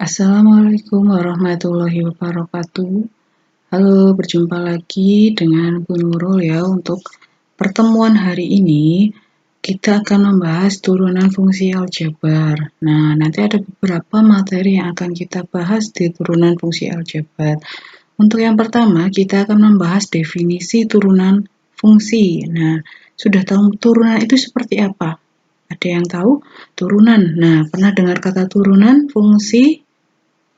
Assalamualaikum warahmatullahi wabarakatuh. Halo, berjumpa lagi dengan Bu Nurul ya. Untuk pertemuan hari ini, kita akan membahas turunan fungsi aljabar. Nah, nanti ada beberapa materi yang akan kita bahas di turunan fungsi aljabar. Untuk yang pertama, kita akan membahas definisi turunan fungsi. Nah, sudah tahu turunan itu seperti apa? Ada yang tahu? Turunan. Nah, pernah dengar kata turunan fungsi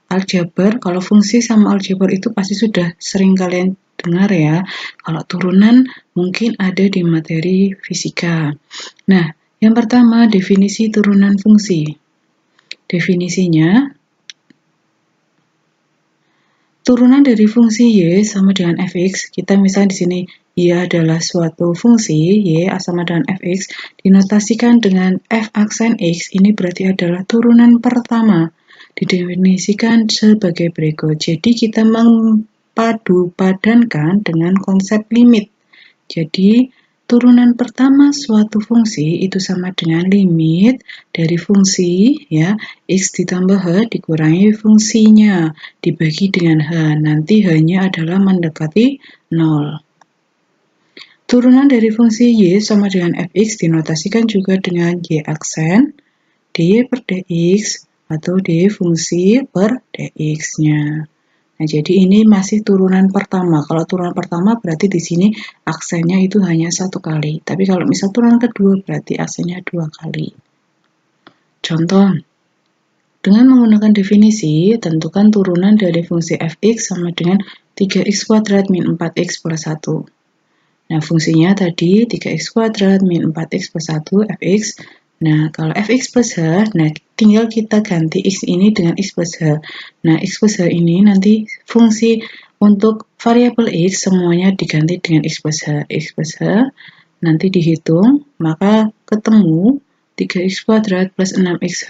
aljabar? Kalau fungsi sama aljabar itu pasti sudah sering kalian dengar ya. Kalau turunan mungkin ada di materi fisika. Nah, yang pertama definisi turunan fungsi. Definisinya, turunan dari fungsi y sama dengan fx. Kita misalnya di sini y adalah suatu fungsi, y sama dengan fx, dinotasikan dengan f aksen x, ini berarti adalah turunan pertama. Didefinisikan sebagai berikut. Jadi kita mempadu-padankan dengan konsep limit. Jadi turunan pertama suatu fungsi itu sama dengan limit dari fungsi ya x ditambah h dikurangi fungsinya dibagi dengan h. Nanti h-nya adalah mendekati 0. Turunan dari fungsi y sama dengan fx dinotasikan juga dengan y aksen dy per dx atau dy fungsi per dx-nya. Nah, jadi ini masih turunan pertama. Kalau turunan pertama berarti di sini aksennya itu hanya satu kali. Tapi kalau misal turunan kedua berarti aksennya 2 kali. Contoh, dengan menggunakan definisi, tentukan turunan dari fungsi fx sama dengan 3x kuadrat min 4x plus 1. Nah, fungsinya tadi 3x kuadrat min 4x plus 1 fx. Nah, kalau fx plus h, nah tinggal kita ganti x ini dengan x plus h. Nah, x plus h ini nanti fungsi untuk variabel x semuanya diganti dengan x plus h. X plus h nanti dihitung, maka ketemu 3x kuadrat plus 6xh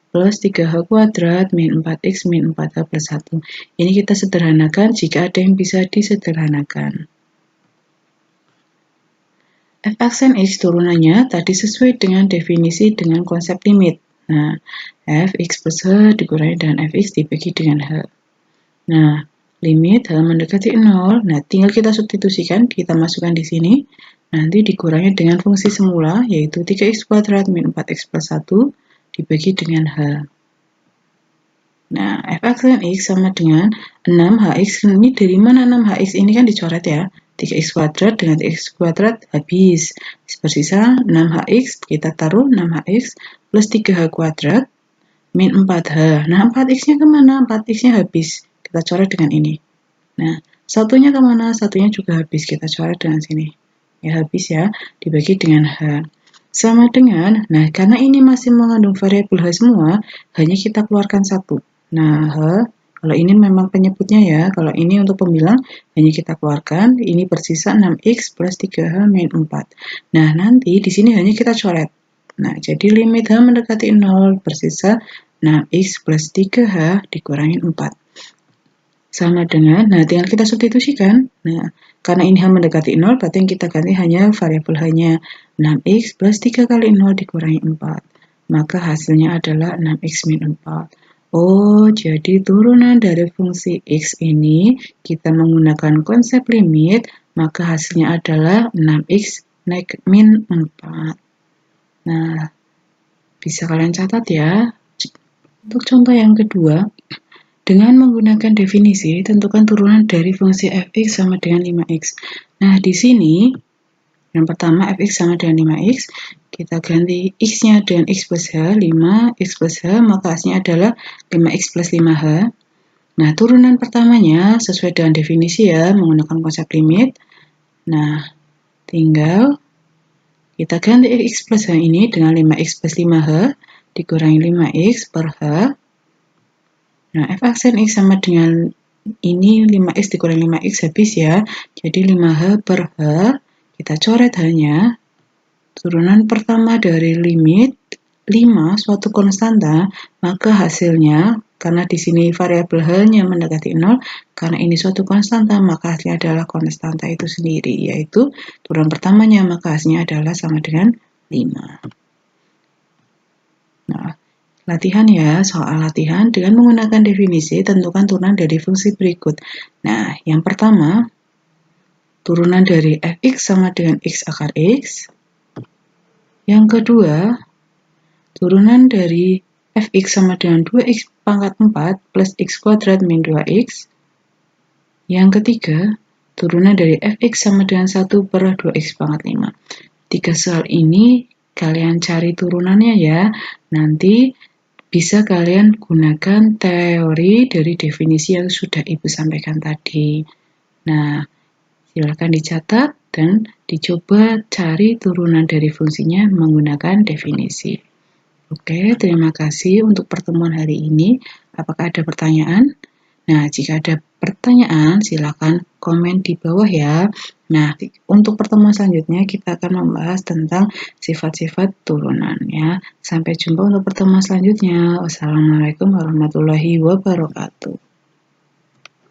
plus 3h kuadrat min 4x min 4h plus 1. Ini kita sederhanakan jika ada yang bisa disederhanakan. F aksen x turunannya tadi sesuai dengan definisi dengan konsep limit. Nah, fx plus h dikurangi dengan fx dibagi dengan h. Nah, limit h mendekati 0. Nah, tinggal kita substitusikan, kita masukkan di sini. Nanti dikurangi dengan fungsi semula, yaitu 3x kuadrat min 4x plus 1 dibagi dengan h. Nah, f aksen x sama dengan 6hx. Ini dari mana 6hx? Ini kan dicoret ya. 3x kuadrat dengan 3x kuadrat habis. Bersisa 6hx, kita taruh 6hx plus 3h kuadrat min 4h. Nah, 4x-nya kemana? 4x-nya habis. Kita coret dengan ini. Nah, satunya kemana? Satunya juga habis. Kita coret dengan sini. Ya, habis ya. Dibagi dengan h. Sama dengan, nah karena ini masih mengandung variabel h semua, hanya kita keluarkan satu. Nah, h, kalau ini memang penyebutnya ya, kalau ini untuk pembilang, hanya kita keluarkan, ini bersisa 6x plus 3h min 4. Nah, nanti di sini hanya kita coret. Nah, jadi limit h mendekati 0, bersisa 6x plus 3h dikurangi 4. Sama dengan, nah tinggal kita substitusikan. Nah, karena ini h mendekati 0, berarti yang kita ganti hanya variabel h-nya 6x plus 3 kali 0 dikurangi 4. Maka hasilnya adalah 6x min 4. Oh, jadi turunan dari fungsi x ini kita menggunakan konsep limit, maka hasilnya adalah 6x min 4. Nah, bisa kalian catat ya. Untuk contoh yang kedua, dengan menggunakan definisi, tentukan turunan dari fungsi fx sama dengan 5x. Nah, di sini, yang pertama fx sama dengan 5x, kita ganti x-nya dengan x plus h, 5x plus h, maka hasilnya adalah 5x plus 5h. Nah, turunan pertamanya sesuai dengan definisi ya, menggunakan konsep limit. Nah, tinggal kita ganti x plus h ini dengan 5x plus 5h, dikurangi 5x per h. Nah, f aksen x sama dengan ini 5x dikurangi 5x habis ya. Jadi 5h per h, kita coret hanya turunan pertama dari limit 5 suatu konstanta, maka hasilnya, karena di sini variabel h-nya mendekati 0, karena ini suatu konstanta, maka hasilnya adalah konstanta itu sendiri, yaitu turunan pertamanya, maka hasilnya adalah sama dengan 5. Nah, Latihan ya, soal latihan dengan menggunakan definisi, tentukan turunan dari fungsi berikut. Nah, yang pertama, turunan dari fx sama dengan x akar x. Yang kedua, turunan dari fx sama dengan 2x pangkat 4 plus x kuadrat min 2x. Yang ketiga, turunan dari fx sama dengan 1 per 2x pangkat 5. 3 soal ini kalian cari turunannya ya. Nanti bisa kalian gunakan teori dari definisi yang sudah Ibu sampaikan tadi. Nah, silakan dicatat dan dicoba cari turunan dari fungsinya menggunakan definisi. Oke, terima kasih untuk pertemuan hari ini. Apakah ada pertanyaan? Nah, jika ada pertanyaan, silakan komen di bawah ya. Nah, untuk pertemuan selanjutnya kita akan membahas tentang sifat-sifat turunan ya. Sampai jumpa untuk pertemuan selanjutnya. Wassalamualaikum warahmatullahi wabarakatuh.